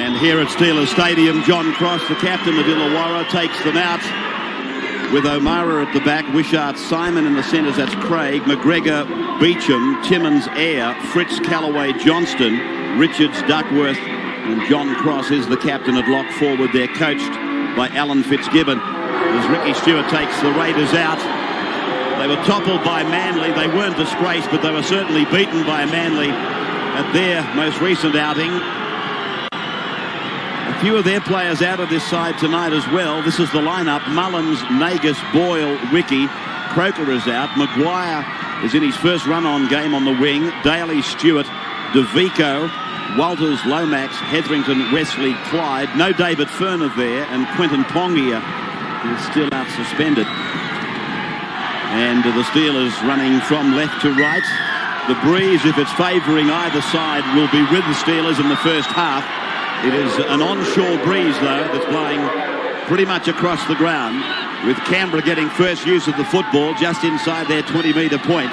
And here at Steelers Stadium, John Cross, the captain of Illawarra, takes them out with O'Mara at the back, Wishart, Simon in the centres, that's Craig, McGregor, Beecham, Timmins, Eyre, Fritz, Callaway, Johnston, Richards, Duckworth, and John Cross is the captain at lock forward. They're coached by Alan Fitzgibbon as Ricky Stewart takes the Raiders out. They were toppled by Manly. They weren't disgraced, but they were certainly beaten by Manly at their most recent outing. A few of their players out of this side tonight as well. This is the lineup. Mullins, Nagas, Boyle, Ricky. Croker is out. Maguire is in his first run-on game on the wing. Daley, Stewart, DeVico, Walters, Lomax, Hetherington, Wesley, Clyde. No David Furner there, and Quentin Pongia is still out suspended. And the Steelers running from left to right. The breeze, if it's favouring either side, will be with the Steelers in the first half. It is an onshore breeze, though, that's blowing pretty much across the ground, with Canberra getting first use of the football just inside their 20-metre point.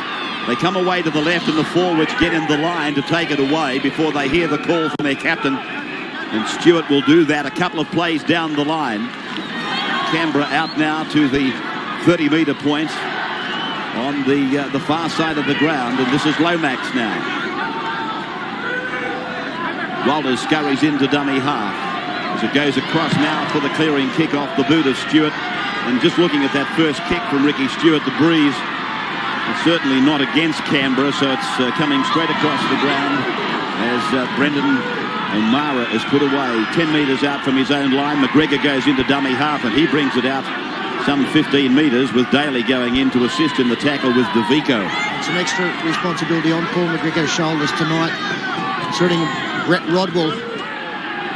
They come away to the left, and the forwards get in the line to take it away before they hear the call from their captain. And Stewart will do that a couple of plays down the line. Canberra out now to the 30-metre point on the far side of the ground, and this is Lomax now. Walters scurries into dummy half as it goes across now for the clearing kick off the boot of Stewart. And just looking at that first kick from Ricky Stewart, the breeze is certainly not against Canberra, so it's coming straight across the ground as Brendan O'Mara is put away 10 metres out from his own line. McGregor goes into dummy half, and he brings it out some 15 metres, with Daley going in to assist in the tackle with DeVico. Some extra responsibility on Paul McGregor's shoulders tonight, inserting Brett Rodwell.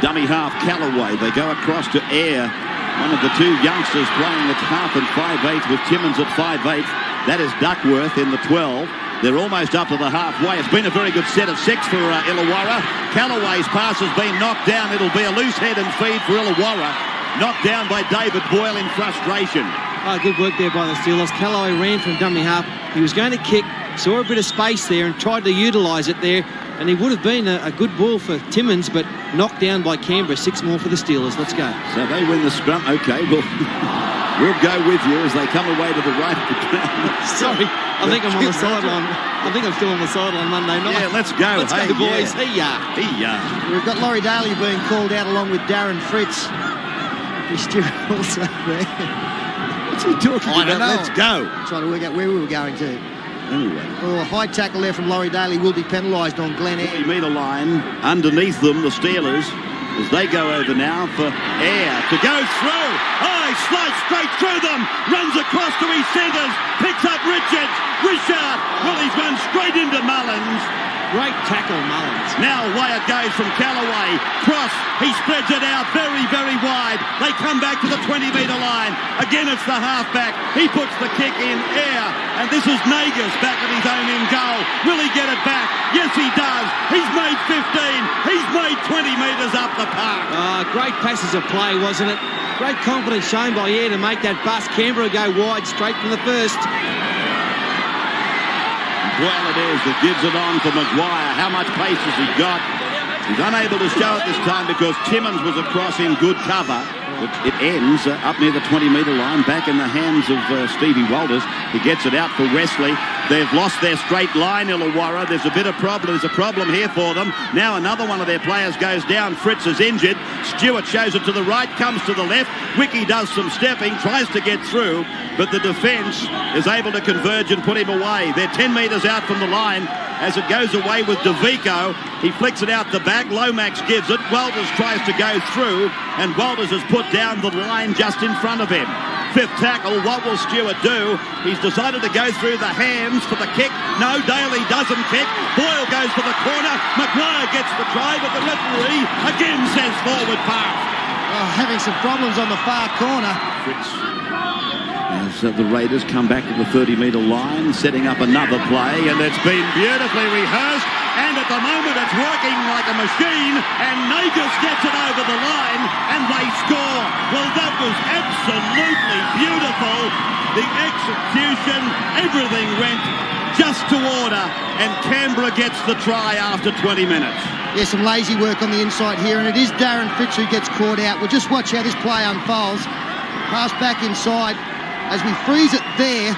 Dummy half Callaway. They go across to Eyre, one of the two youngsters playing at half and 5'8", with Timmins at 5'8". That is Duckworth in the 12. They're almost up to the halfway. It's been a very good set of 6 for Illawarra. Callaway's pass has been knocked down. It'll be a loose head and feed for Illawarra. Knocked down by David Boyle in frustration. Oh, good work there by the Steelers. Callaway ran from dummy half. He was going to kick, saw a bit of space there and tried to utilise it there. And he would have been a good ball for Timmins, but knocked down by Canberra. 6 more for the Steelers. Let's go. So they win the scrum. Okay, well, we'll go with you as they come away to the right of the ground. Sorry, I think I'm on the sideline. I think I'm still on the sideline Monday night. Yeah, let's go. Let's go, boys. Yeah. Hey-ya. We've got Laurie Daley being called out along with Darren Fritz. Stewart also there. What's he talking about? Let's go. Trying to work out where we were going to. Anyway. Oh, a high tackle there from Laurie Daley will be penalised on Glen Eyre. 40-metre line. Underneath them, the Steelers, as they go over now for Eyre to go through. Oh, he slides straight through them. Runs across to his centres. Picks up Richards. Wishart. Well, he's run straight into Mullins. Great tackle, Mullins. Now away it goes from Callaway. Cross, he spreads it out very, very wide. They come back to the 20-metre line. Again, it's the halfback. He puts the kick in Eyre. And this is Nagas back at his own in goal. Will he get it back? Yes, he does. He's made 15. He's made 20 metres up the park. Great passes of play, wasn't it? Great confidence shown by Eyre to make that bust. Canberra go wide straight from the first. Well, it is that gives it on for Maguire. How much pace has he got? He's unable to show it this time because Timmins was across in good cover. It ends up near the 20-metre line, back in the hands of Stevie Walters. He gets it out for Wesley. They've lost their straight line, Illawarra. There's a bit of problem. There's a problem here for them. Now another one of their players goes down. Fritz is injured. Stewart shows it to the right, comes to the left. Wiki does some stepping, tries to get through, but the defence is able to converge and put him away. They're 10 metres out from the line as it goes away with DeVico. He flicks it out the back. Lomax gives it. Walters tries to go through, and Walters has put down the line just in front of him. Fifth tackle, what will Stewart do? He's decided to go through the hands for the kick. No, Daley doesn't kick. Boyle goes for the corner. Maguire gets the try, but the referee again says forward pass. Oh, having some problems on the far corner. Fritz, as the Raiders come back to the 30-metre line, setting up another play, and it's been beautifully rehearsed. And at the moment, it's working like a machine, and Nagas gets it over the line, and they score. Well, that was absolutely beautiful. The execution, everything went just to order, and Canberra gets the try after 20 minutes. Yeah, some lazy work on the inside here, and it is Darren Fitz who gets caught out. We'll just watch how this play unfolds. Pass back inside. As we freeze it there,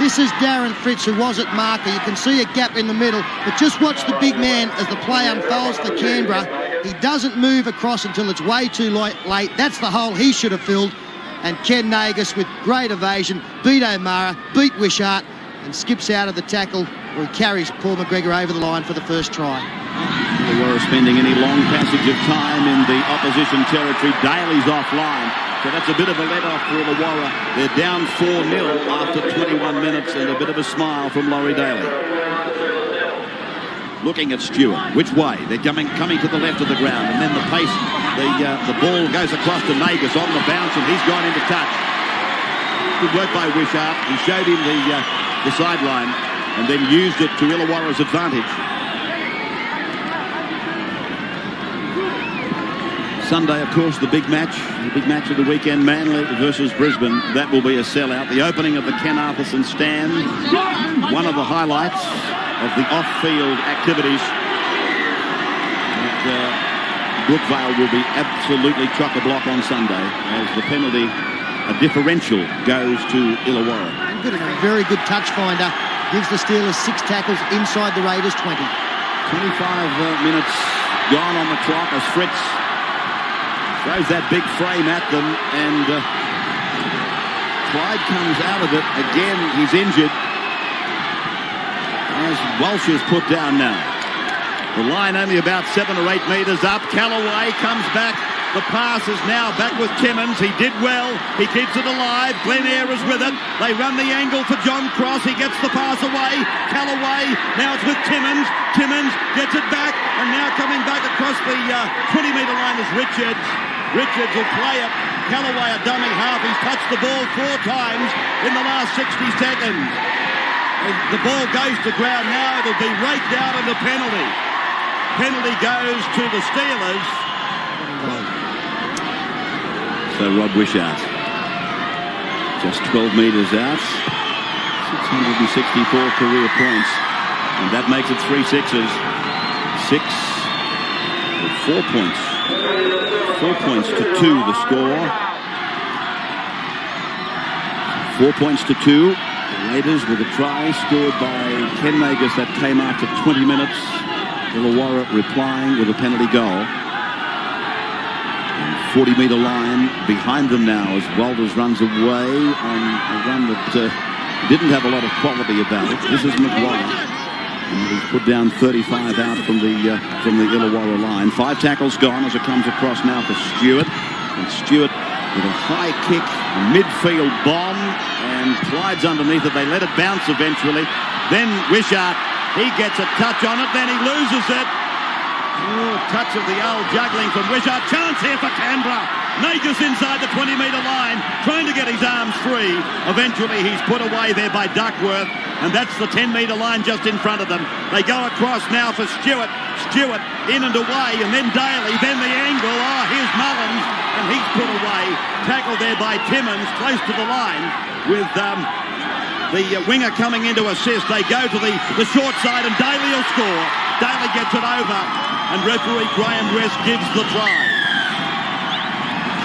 this is Darren Fitz, who was at marker. You can see a gap in the middle, but just watch the big man as the play unfolds for Canberra. He doesn't move across until it's way too late. That's the hole he should have filled. And Ken Nagas, with great evasion, beat O'Mara, beat Wishart, and skips out of the tackle, where he carries Paul McGregor over the line for the first try. Illawarra spending any long passage of time in the opposition territory. Daley's offline, so that's a bit of a let-off for Illawarra. They're down 4-0 after 21 minutes, and a bit of a smile from Laurie Daley. Looking at Stewart, which way? They're coming to the left of the ground, and then the pace, the ball goes across to Nagas on the bounce, and he's gone into touch. Good work by Wishart. He showed him the sideline and then used it to Illawarra's advantage. Sunday, of course, the big match of the weekend, Manly versus Brisbane. That will be a sellout. The opening of the Ken Arthurson stand, one of the highlights of the off-field activities. Brookvale will be absolutely chock-a-block on Sunday as the penalty, a differential, goes to Illawarra. Good, a very good touch finder. Gives the Steelers 6 tackles inside the Raiders' 20. 25 minutes gone on the clock as Fritz throws that big frame at them, and Clyde comes out of it. Again, he's injured as Walsh is put down now. The line only about 7 or 8 metres up. Callaway comes back. The pass is now back with Timmins. He did well. He keeps it alive. Glen Eyre is with it. They run the angle for John Cross. He gets the pass away. Callaway, now it's with Timmins. Timmins gets it back, and now coming back across the 20-metre line is Richards. Richards will play it. Callaway, a dummy half. He's touched the ball 4 times in the last 60 seconds. The ball goes to ground now. It'll be raked out of the penalty. Penalty goes to the Steelers. So Rob Wishart, just 12 metres out, 664 career points, and that makes it 3 sixes. 4 points. 4 points to 2 the score. 4 points to 2. The Raiders with a try scored by Ken Nagas that came after 20 minutes. Illawarra replying with a penalty goal. 40-metre line behind them now as Walters runs away on a run that didn't have a lot of quality about it. This is Maguire, and he's put down 35 out from the Illawarra line. 5 tackles gone as it comes across now for Stewart, and Stewart with a high kick, a midfield bomb, and Clyde's underneath it. They let it bounce eventually. Then Wishart, he gets a touch on it, then he loses it. Oh, touch of the old juggling from Wishart. Chance here for Canberra. Nagas inside the 20-metre line, trying to get his arms free. Eventually, he's put away there by Duckworth, and that's the 10-metre line just in front of them. They go across now for Stewart. Stewart in and away, and then Daley, then the angle. Oh, here's Mullins, and he's put away. Tackled there by Timmins, close to the line, with the winger coming in to assist. They go to the short side, and Daley will score. Daley gets it over, and referee Graeme gives the try.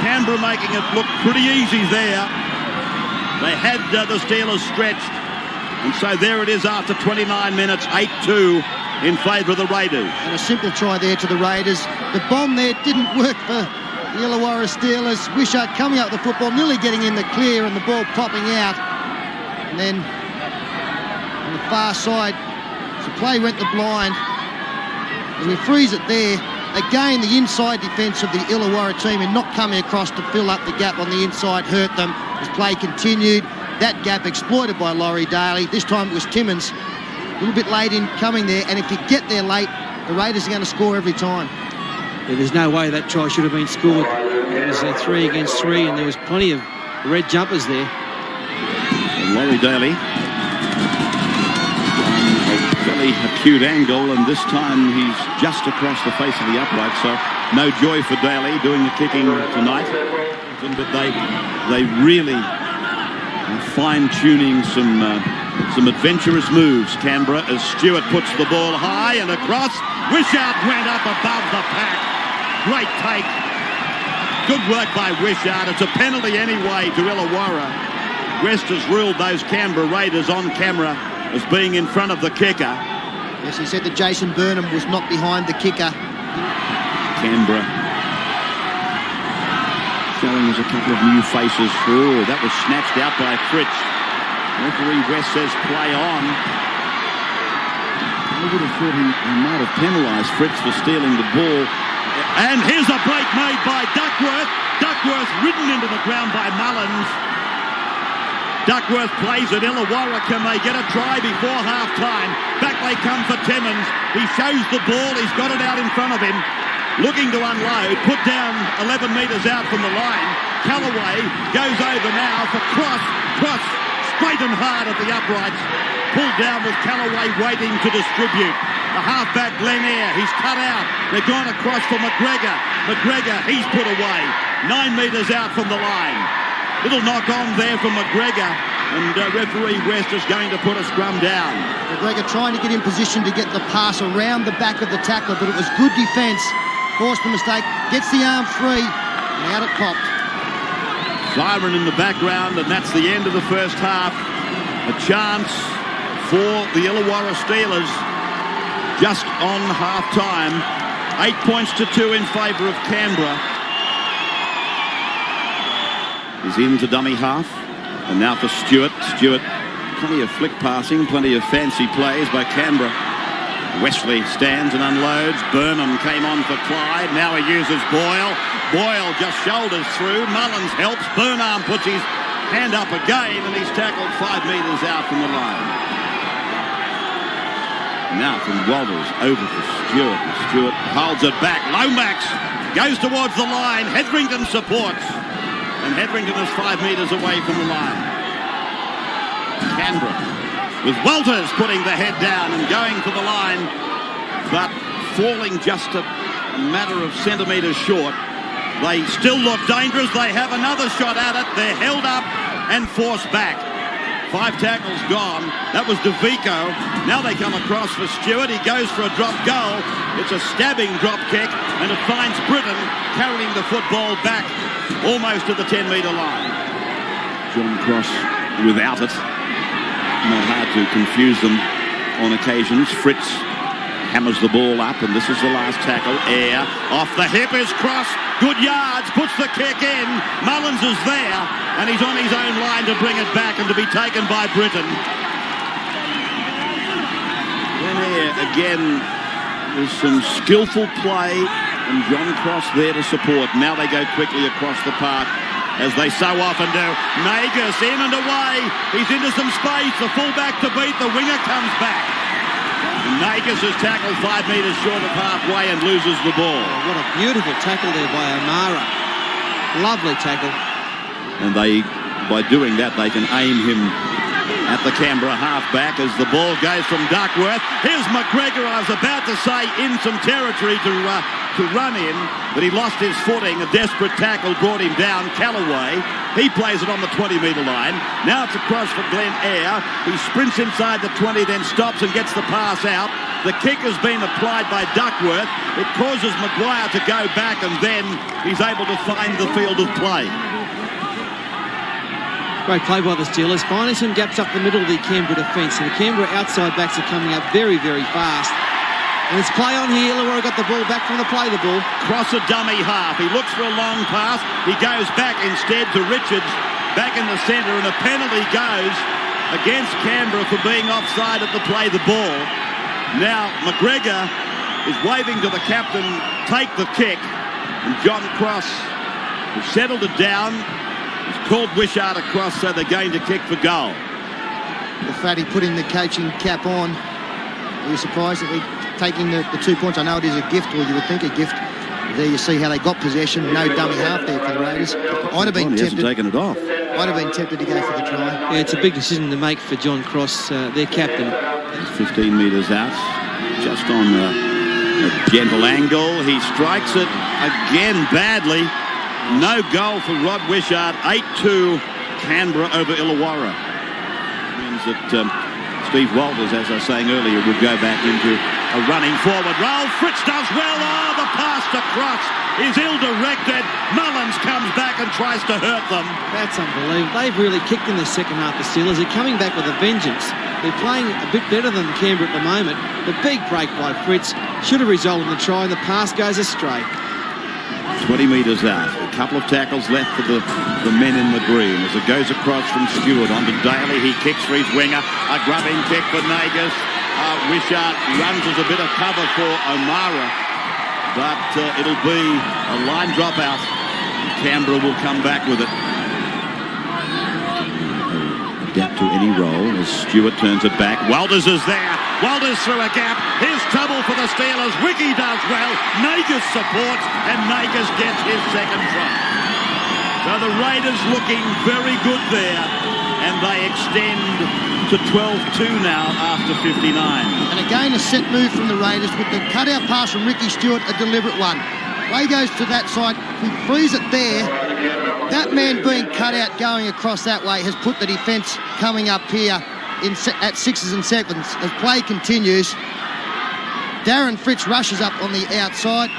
Canberra making it look pretty easy there. They had the Steelers stretched, and so there it is after 29 minutes, 8-2 in favour of the Raiders. And a simple try there to the Raiders. The bomb there didn't work for the Illawarra Steelers. Wishart coming up with the football, nearly getting in the clear, and the ball popping out. And then on the far side, the play went the blind. As we freeze it there, again the inside defence of the Illawarra team in not coming across to fill up the gap on the inside hurt them. As play continued, that gap exploited by Laurie Daley. This time it was Timmins, a little bit late in coming there, and if you get there late, the Raiders are going to score every time. Yeah, there's no way that try should have been scored. It was 3 against 3, and there was plenty of red jumpers there. And Laurie Daley on a very acute angle, and this time he's just across the face of the upright, so no joy for Daley doing the kicking tonight. But they really fine-tuning some Some adventurous moves, Canberra, as Stewart puts the ball high and across. Wishart went up above the pack. Great take. Good work by Wishart. It's a penalty anyway to Illawarra. West has ruled those Canberra Raiders on camera as being in front of the kicker. Yes, he said that Jason Burnham was not behind the kicker. Canberra showing us a couple of new faces. Oh, that was snatched out by Fritz. Referee West says play on. I would have thought he might have penalised Fritz for stealing the ball. And here's a break made by Duckworth. Duckworth ridden into the ground by Mullins. Duckworth plays it. Illawarra, can they get a try before half-time? Back they come for Timmins. He shows the ball. He's got it out in front of him. Looking to unload. Put down 11 metres out from the line. Callaway goes over now for Cross. Cross straight and hard at the uprights. Pulled down with Callaway waiting to distribute. The halfback Glen Eyre, he's cut out. They've gone across for McGregor. McGregor, he's put away. 9 metres out from the line. Little knock on there from McGregor. And referee West is going to put a scrum down. McGregor trying to get in position to get the pass around the back of the tackler, but it was good defence. Forced the mistake, gets the arm free, and out it popped. Siren in the background, and that's the end of the first half. A chance for the Illawarra Steelers just on half-time. 8 points to 2 in favour of Canberra. He's into dummy half, and now for Stewart. Stewart, plenty of flick passing, plenty of fancy plays by Canberra. Wesley stands and unloads. Burnham came on for Clyde. Now he uses Boyle. Boyle just shoulders through. Mullins helps. Burnham puts his hand up again, and he's tackled 5 metres out from the line. Now from Walters over for Stewart. Stewart holds it back. Lomax goes towards the line. Hetherington supports. And Hetherington is 5 metres away from the line. Canberra with Walters putting the head down and going for the line, but falling just a matter of centimetres short. They still look dangerous. They have another shot at it. They're held up and forced back. 5 tackles gone. That was DeVico. Now they come across for Stewart. He goes for a drop goal. It's a stabbing drop kick, and it finds Britton carrying the football back almost to the 10-metre line. John Cross without it. Not hard to confuse them on occasions. Fritz hammers the ball up, and this is the last tackle. Eyre off the hip is Cross. Good yards, puts the kick in. Mullins is there, and he's on his own line to bring it back and to be taken by Britton. Then Eyre again with some skillful play, and John Cross there to support. Now they go quickly across the park, as they so often do. Nagas in and away. He's into some space. The fullback to beat. The winger comes back. And Nagas is tackled 5 metres short of halfway and loses the ball. Oh, what a beautiful tackle there by O'Mara. Lovely tackle. And they, by doing that, they can aim him at the Canberra halfback as the ball goes from Duckworth. Here's McGregor, I was about to say, in some territory to run in, but he lost his footing. A desperate tackle brought him down. Callaway, he plays it on the 20-metre line. Now it's across for Glen Eyre. He sprints inside the 20, then stops and gets the pass out. The kick has been applied by Duckworth. It causes Maguire to go back, and then he's able to find the field of play. Great play by the Steelers, finding some gaps up the middle of the Canberra defence. And the Canberra outside backs are coming up very, very fast. And it's play on here. Illawarra got the ball back from the play the ball. Cross a dummy half. He looks for a long pass. He goes back instead to Richards, back in the centre, and a penalty goes against Canberra for being offside at the play the ball. Now McGregor is waving to the captain, take the kick, and John Cross has settled it down. He's called Wishart across, so they're going to kick for goal. The Fatty putting the coaching cap on. Are you surprised that they're taking the 2 points? I know it is a gift, or you would think a gift. There you see how they got possession. No dummy half there for the Raiders. I'd have been tempted. He hasn't taken it off. I'd have been tempted to go for the try. Yeah, it's a big decision to make for John Cross, their captain. 15 metres out, just on a gentle angle. He strikes it again badly. No goal for Rod Wishart. 8-2 Canberra over Illawarra. Means that Steve Walters, as I was saying earlier, will go back into a running forward role. Fritz does well. Oh, the pass across is ill-directed. Mullins comes back and tries to hurt them. That's unbelievable. They've really kicked in the second half, the Steelers. They're coming back with a vengeance. They're playing a bit better than Canberra at the moment. The big break by Fritz should have resulted in the try, and the pass goes astray. 20 metres out. A couple of tackles left for the men in the green as it goes across from Stewart onto Daley. He kicks for his winger. A grubbing kick for Nagas. Wishart runs as a bit of cover for O'Mara, but it'll be a line dropout. Canberra will come back with it. Adapt to any role as Stewart turns it back. Walters is there. Walters through a gap. Here's trouble for the Steelers. Wiki does well. Nagas supports, and Nagas gets his second try. So the Raiders looking very good there, and they extend to 12-2 now after 59. And again, a set move from the Raiders with the cutout pass from Ricky Stewart, a deliberate one. Play goes to that side. We freeze it there. That man being cut out going across that way has put the defence coming up here at 6s and 7s. As play continues, Darren Fritz rushes up on the outside.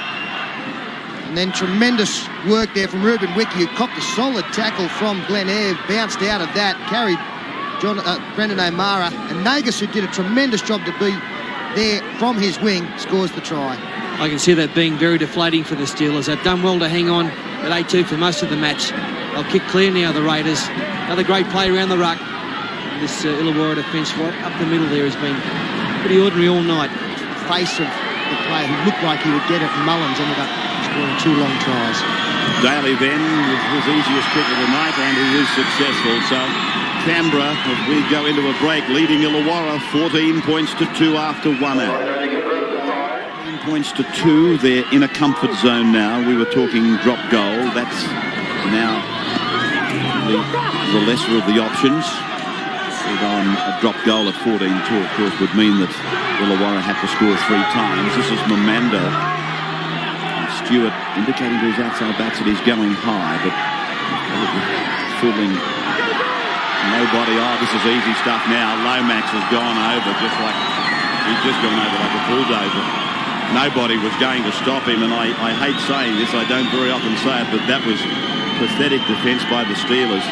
And then tremendous work there from Ruben Wiki, who copped a solid tackle from Glen Eyre, bounced out of that, carried Brendan O'Mara. And Nagas, who did a tremendous job to be there from his wing, scores the try. I can see that being very deflating for the Steelers. They've done well to hang on at 8-2 for most of the match. They'll kick clear now, the Raiders. Another great play around the ruck. This Illawarra defence right up the middle there has been pretty ordinary all night. Face of the player who looked like he would get it, and Mullins ended up scoring 2 long tries. Daley then with his easiest kick of the night, and he is successful. So Canberra, as we go into a break, leading Illawarra 14 points to 2 after 1 hour. 14 points to 2. They're in a comfort zone now. We were talking drop goal. That's now the lesser of the options. On a drop goal at 14-2, of course, would mean that Illawarra had to score 3 times. This is Mamando. Stewart indicating to his outside backs that he's going high, but fooling nobody. Oh, this is easy stuff now. Lomax has gone over he's just gone over like a bulldozer. Nobody was going to stop him, and I hate saying this, I don't very often say it, but that was pathetic defence by the Steelers.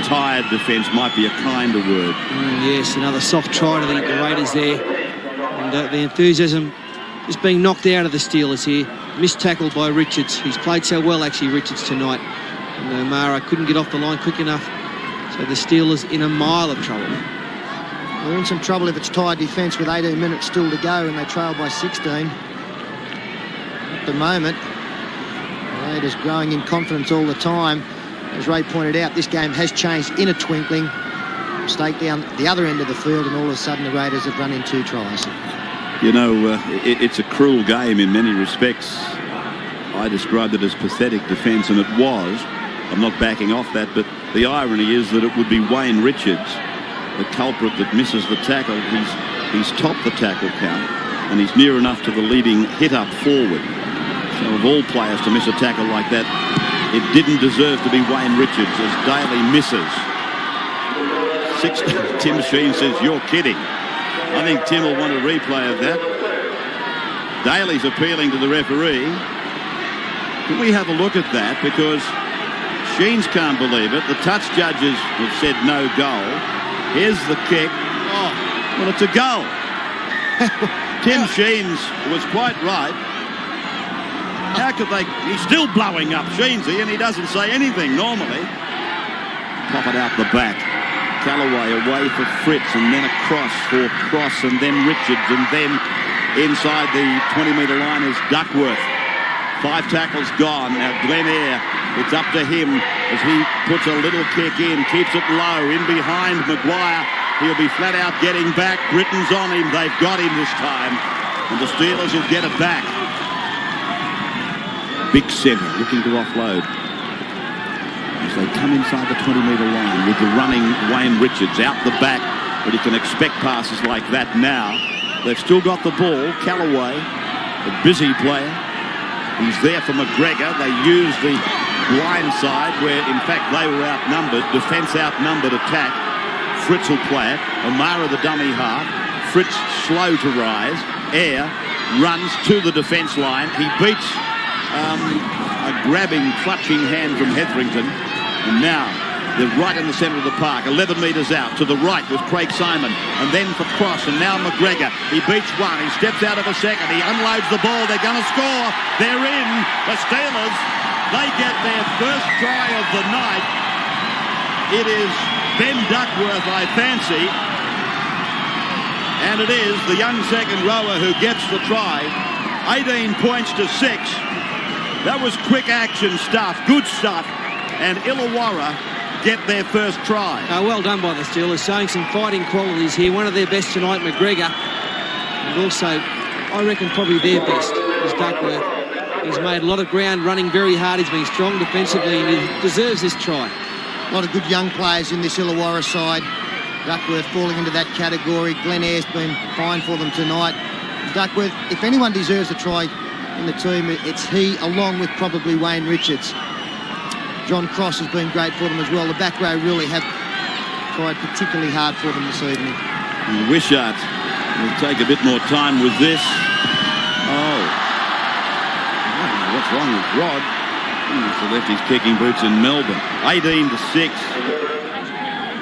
Tired defence might be a kinder word. Yes, another soft try to the Raiders there. And the enthusiasm is being knocked out of the Steelers here. Missed tackle by Richards. He's played so well, actually, Richards, tonight. And O'Mara couldn't get off the line quick enough. So the Steelers in a mile of trouble. They're in some trouble if it's tired defence with 18 minutes still to go and they trail by 16. At the moment, the Raiders growing in confidence all the time. As Ray pointed out, this game has changed in a twinkling. Mistake down the other end of the field, and all of a sudden the Raiders have run in 2 tries. You know, it's a cruel game in many respects. I described it as pathetic defence, and it was. I'm not backing off that, but the irony is that it would be Wayne Richards, the culprit that misses the tackle. He's topped the tackle count, and he's near enough to the leading hit-up forward. So of all players to miss a tackle like that, it didn't deserve to be Wayne Richards as Daley misses. Tim Sheen says, you're kidding. I think Tim will want a replay of that. Daley's appealing to the referee. Can we have a look at that? Because Sheens can't believe it. The touch judges have said no goal. Here's the kick. Oh, well, it's a goal. Tim Sheens was quite right. How could they... He's still blowing up Sheensy, and he doesn't say anything normally. Pop it out the back. Callaway away for Fritz, and then across for Cross, and then Richards, and then inside the 20-metre line is Duckworth. 5 tackles gone. Now Glen Eyre, it's up to him as he puts a little kick in, keeps it low, in behind Maguire. He'll be flat out getting back. Britain's on him. They've got him this time, and the Steelers will get it back. Big centre looking to offload as they come inside the 20-metre line with the running Wayne Richards out the back, but you can expect passes like that now. They've still got the ball. Callaway, a busy player. He's there for McGregor. They use the blind side where, in fact, they were outnumbered. Defence outnumbered attack. Fritz will play it. O'Mara the dummy half. Fritz slow to rise. Air runs to the defence line. He beats a grabbing, clutching hand from Hetherington. And now they're right in the centre of the park. 11 metres out to the right with Craig Simon. And then for Cross, and now McGregor. He beats one. He steps out of a second. He unloads the ball. They're going to score. They're in. The Steelers, they get their first try of the night. It is Ben Duckworth, I fancy. And it is the young second rower who gets the try. 18 points to 6. That was quick action stuff, good stuff. And Illawarra get their first try. Well done by the Steelers, showing some fighting qualities here. One of their best tonight, McGregor. And also, I reckon probably their best is Duckworth. He's made a lot of ground, running very hard. He's been strong defensively, and he deserves this try. A lot of good young players in this Illawarra side. Duckworth falling into that category. Glenn Ayre's been fine for them tonight. Duckworth, if anyone deserves a try in the team, it's he, along with probably Wayne Richards. John Cross has been great for them as well. The back row really have tried particularly hard for them this evening. And Wishart will take a bit more time with this. Oh, I don't know what's wrong with Rod. He must have left his kicking boots in Melbourne. 18 to 6.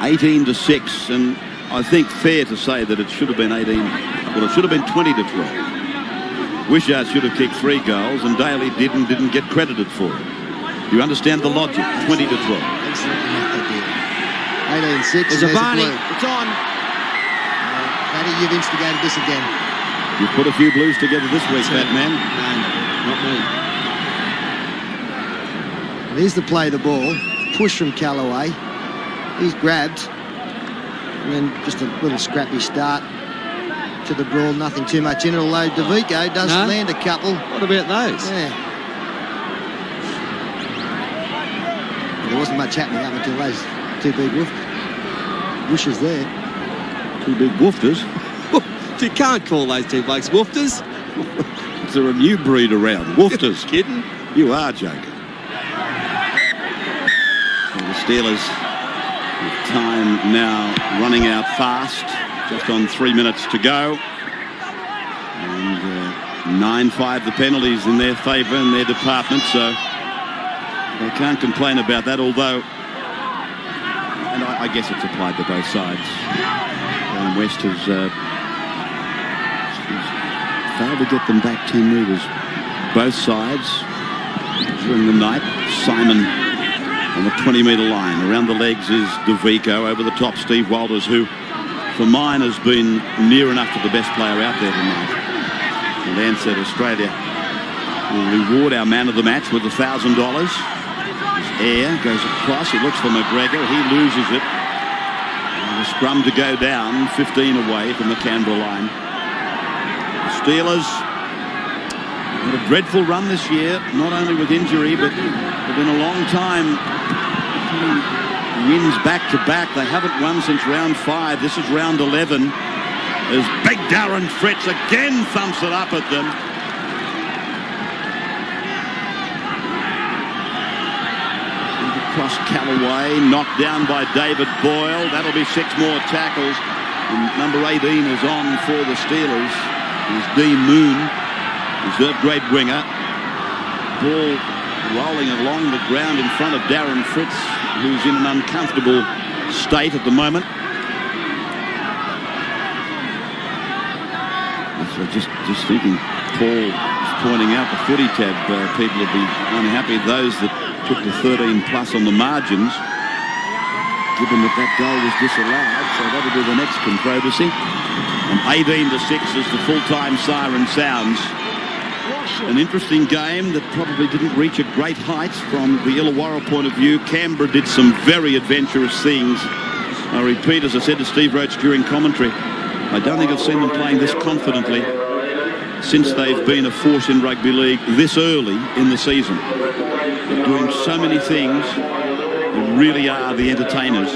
18 to 6, and I think fair to say that it should have been 18. Well, it should have been 20 to 12. Wishart should have kicked 3 goals, and Daley didn't get credited for it. You understand the logic? 20 to 12. Absolutely, they did. 18-6. There's a Barney. It's on. Matty, you've instigated this again. You've put a few blues together this week, fat man. No, not me. And here's the play of the ball. Push from Callaway. He's grabbed. And then just a little scrappy start to the brawl. Nothing too much in it, although DeVico does land a couple. What about those? Yeah. There wasn't much happening up until those 2 big woofers there. 2 big woofers? You can't call those 2 blokes woofers. Is there a new breed around? Woofers. Kidding? You are joking. So the Steelers, with time now running out fast, just on 3 minutes to go. And 9-5 the penalties in their favour in their department, so they can't complain about that, although, and I guess it's applied to both sides. West has failed to get them back 10 metres. Both sides during the night. Simon on the 20-metre line. Around the legs is DeVico. Over the top, Steve Walters, who, for mine, has been near enough to the best player out there tonight. And Dan said Australia will reward our man of the match with $1,000. Air goes across, he looks for McGregor, he loses it. And the scrum to go down, 15 away from the Canberra line. The Steelers had a dreadful run this year, not only with injury, but in a long time. Wins back to back. They haven't won since round 5. This is round 11. As big Darren Fritz again thumps it up at them. Across Callaway, knocked down by David Boyle. That'll be 6 more tackles. And number 18 is on for the Steelers. It's Dean Moon, reserve grade winger. Ball rolling along the ground in front of Darren Fritz, who's in an uncomfortable state at the moment. So just thinking, Paul is pointing out the footy tab. People would be unhappy. Those that took the 13 plus on the margins, given that goal was disallowed, so that'll be the next controversy. And 18 to 6 as the full-time siren sounds. An interesting game that probably didn't reach a great height from the Illawarra point of view. Canberra did some very adventurous things. I repeat, as I said to Steve Roach during commentary, I don't think I've seen them playing this confidently since they've been a force in rugby league this early in the season. They're doing so many things. They really are the entertainers.